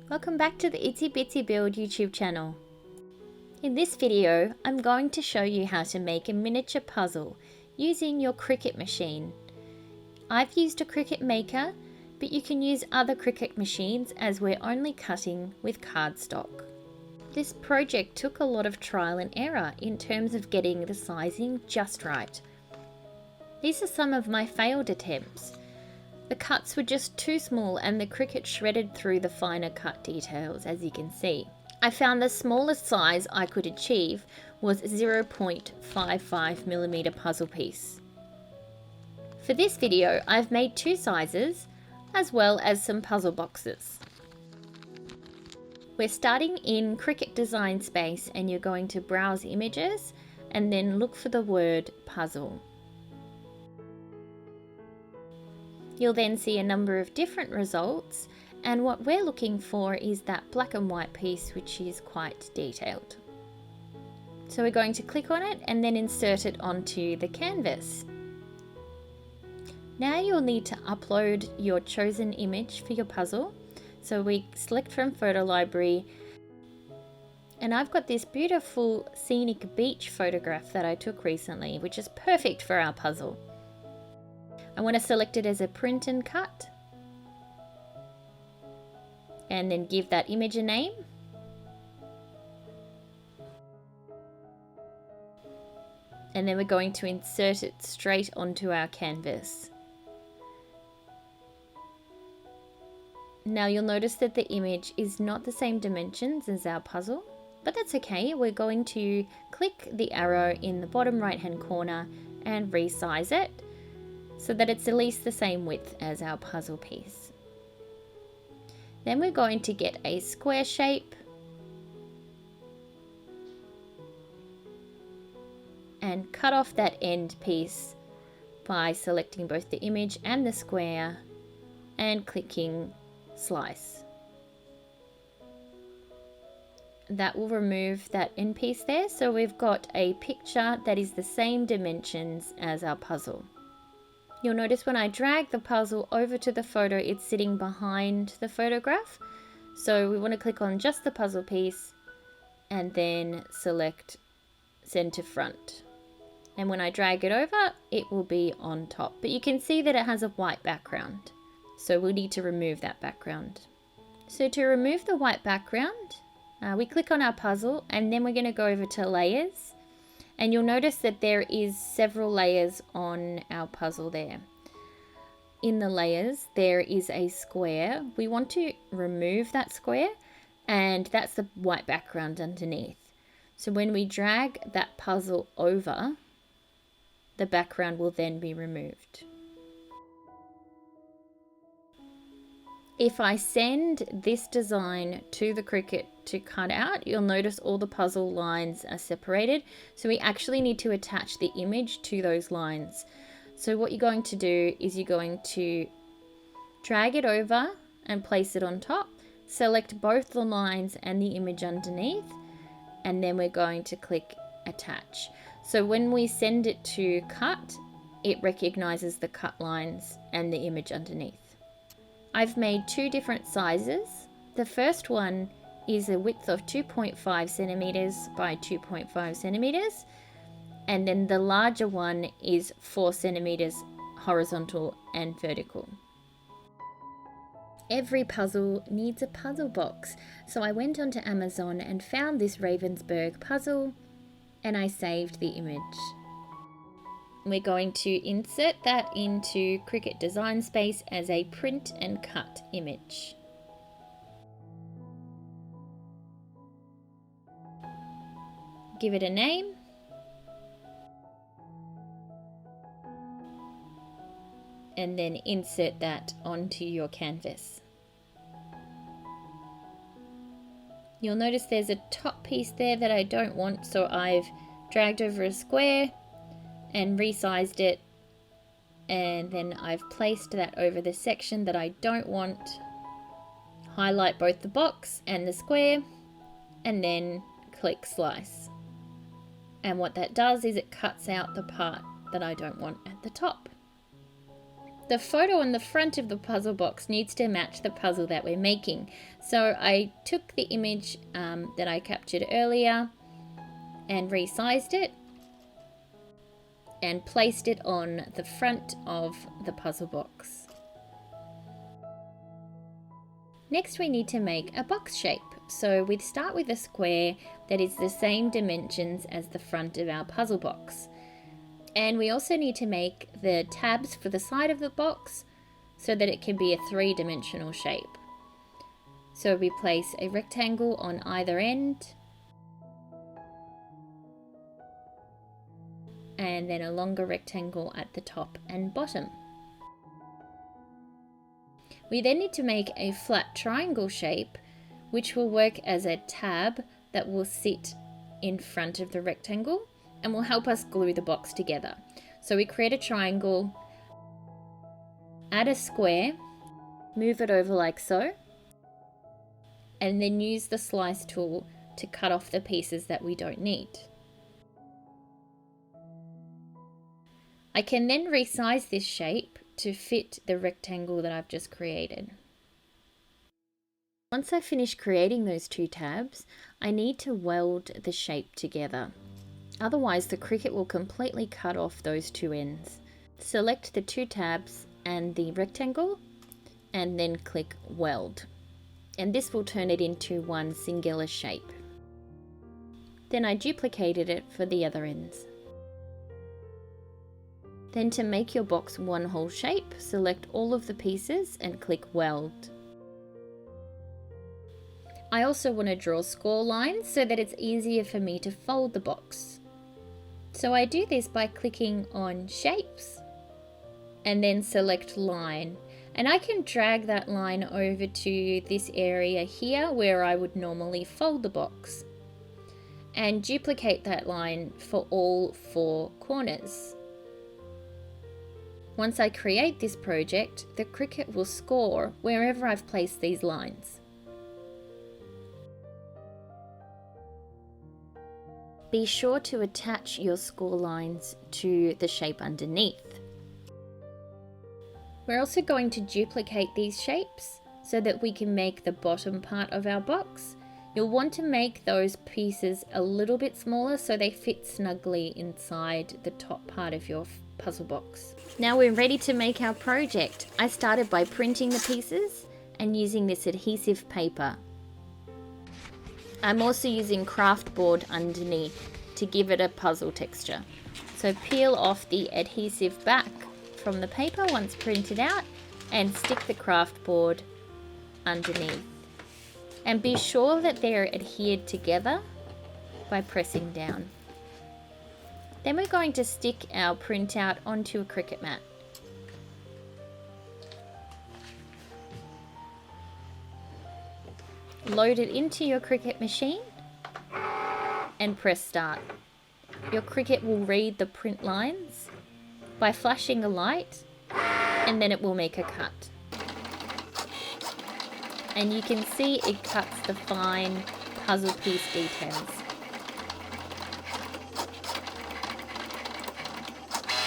Welcome back to the Itsy Bitsy Build YouTube channel. In this video, I'm going to show you how to make a miniature puzzle using your Cricut machine. I've used a Cricut Maker, but you can use other Cricut machines as we're only cutting with cardstock. This project took a lot of trial and error in terms of getting the sizing just right. These are some of my failed attempts. The cuts were just too small and the Cricut shredded through the finer cut details, as you can see. I found the smallest size I could achieve was 0.55mm puzzle piece. For this video, I've made two sizes, as well as some puzzle boxes. We're starting in Cricut Design Space and you're going to browse images and then look for the word puzzle. You'll then see a number of different results, and what we're looking for is that black and white piece, which is quite detailed. So we're going to click on it and then insert it onto the canvas. Now you'll need to upload your chosen image for your puzzle. So we select from Photo Library, and I've got this beautiful scenic beach photograph that I took recently, which is perfect for our puzzle. I want to select it as a print and cut, and then give that image a name. And then we're going to insert it straight onto our canvas. Now you'll notice that the image is not the same dimensions as our puzzle, but that's okay. We're going to click the arrow in the bottom right hand corner and resize it so that it's at least the same width as our puzzle piece. Then we're going to get a square shape and cut off that end piece by selecting both the image and the square and clicking slice. That will remove that end piece there, so we've got a picture that is the same dimensions as our puzzle. You'll notice when I drag the puzzle over to the photo, it's sitting behind the photograph. So we want to click on just the puzzle piece and then select send to front. And when I drag it over, it will be on top. But you can see that it has a white background. So we'll need to remove that background. So to remove the white background, we click on our puzzle and then we're going to go over to layers. And you'll notice that there is several layers on our puzzle there. In the layers, there is a square. We want to remove that square, and that's the white background underneath. So when we drag that puzzle over, the background will then be removed. If I send this design to the Cricut to cut out, you'll notice all the puzzle lines are separated. So we actually need to attach the image to those lines. So what you're going to do is you're going to drag it over and place it on top, select both the lines and the image underneath, and then we're going to click attach. So when we send it to cut, it recognizes the cut lines and the image underneath. I've made two different sizes. The first one is a width of 2.5 centimeters by 2.5 centimeters, and then the larger one is 4 centimeters horizontal and vertical. Every puzzle needs a puzzle box, so I went onto Amazon and found this Ravensburg puzzle, and I saved the image. We're going to insert that into Cricut Design Space as a print and cut image. Give it a name. And then insert that onto your canvas. You'll notice there's a top piece there that I don't want, so I've dragged over a square and resized it, and then I've placed that over the section that I don't want. Highlight both the box and the square and then click slice. And what that does is it cuts out the part that I don't want at the top. The photo on the front of the puzzle box needs to match the puzzle that we're making. So I took the image that I captured earlier and resized it and placed it on the front of the puzzle box. Next we need to make a box shape. So we start with a square that is the same dimensions as the front of our puzzle box. And we also need to make the tabs for the side of the box so that it can be a three-dimensional shape. So we place a rectangle on either end and then a longer rectangle at the top and bottom. We then need to make a flat triangle shape which will work as a tab that will sit in front of the rectangle and will help us glue the box together. So we create a triangle, add a square, move it over like so, and then use the slice tool to cut off the pieces that we don't need. I can then resize this shape to fit the rectangle that I've just created. Once I finish creating those two tabs, I need to weld the shape together. Otherwise, the Cricut will completely cut off those two ends. Select the two tabs and the rectangle, and then click Weld. And this will turn it into one singular shape. Then I duplicated it for the other ends. Then to make your box one whole shape, select all of the pieces and click Weld. I also want to draw score lines so that it's easier for me to fold the box. So I do this by clicking on Shapes and then select Line. And I can drag that line over to this area here where I would normally fold the box and duplicate that line for all four corners. Once I create this project, the Cricut will score wherever I've placed these lines. Be sure to attach your score lines to the shape underneath. We're also going to duplicate these shapes so that we can make the bottom part of our box. You'll want to make those pieces a little bit smaller so they fit snugly inside the top part of your puzzle box. Now we're ready to make our project. I started by printing the pieces and using this adhesive paper. I'm also using craft board underneath to give it a puzzle texture. So peel off the adhesive back from the paper once printed out and stick the craft board underneath. And be sure that they're adhered together by pressing down. Then we're going to stick our printout onto a Cricut mat. Load it into your Cricut machine and press start. Your Cricut will read the print lines by flashing a light, and then it will make a cut. And you can see it cuts the fine puzzle piece details.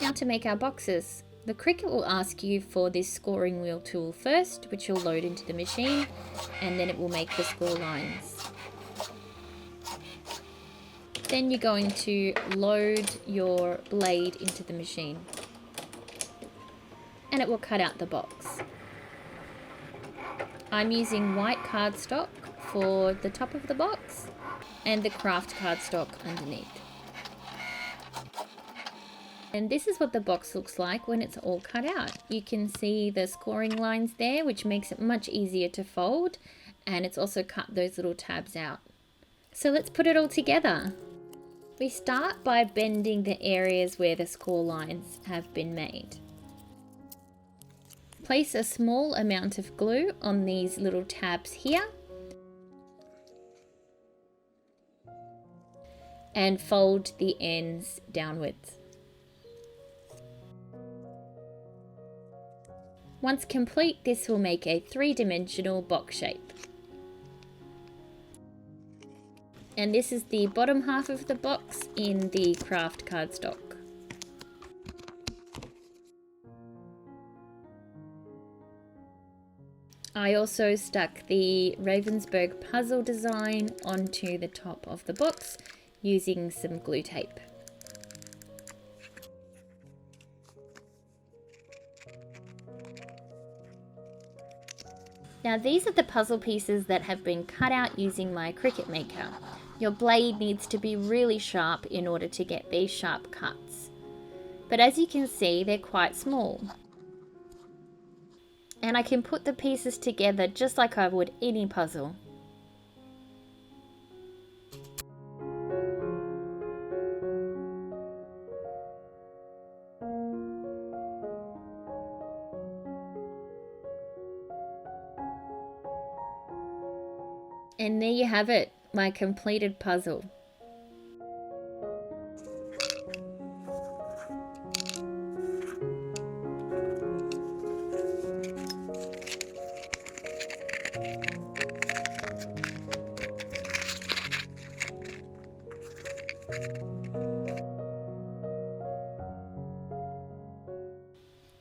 Now to make our boxes. The Cricut will ask you for this scoring wheel tool first, which you'll load into the machine, and then it will make the score lines. Then you're going to load your blade into the machine, and it will cut out the box. I'm using white cardstock for the top of the box and the craft cardstock underneath. And this is what the box looks like when it's all cut out. You can see the scoring lines there, which makes it much easier to fold, and it's also cut those little tabs out. So let's put it all together. We start by bending the areas where the score lines have been made. Place a small amount of glue on these little tabs here and fold the ends downwards. Once complete, this will make a three-dimensional box shape. And this is the bottom half of the box in the craft cardstock. I also stuck the Ravensburg puzzle design onto the top of the box using some glue tape. Now these are the puzzle pieces that have been cut out using my Cricut Maker. Your blade needs to be really sharp in order to get these sharp cuts. But as you can see, they're quite small. And I can put the pieces together just like I would any puzzle. And there you have it, my completed puzzle.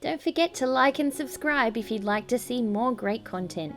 Don't forget to like and subscribe if you'd like to see more great content.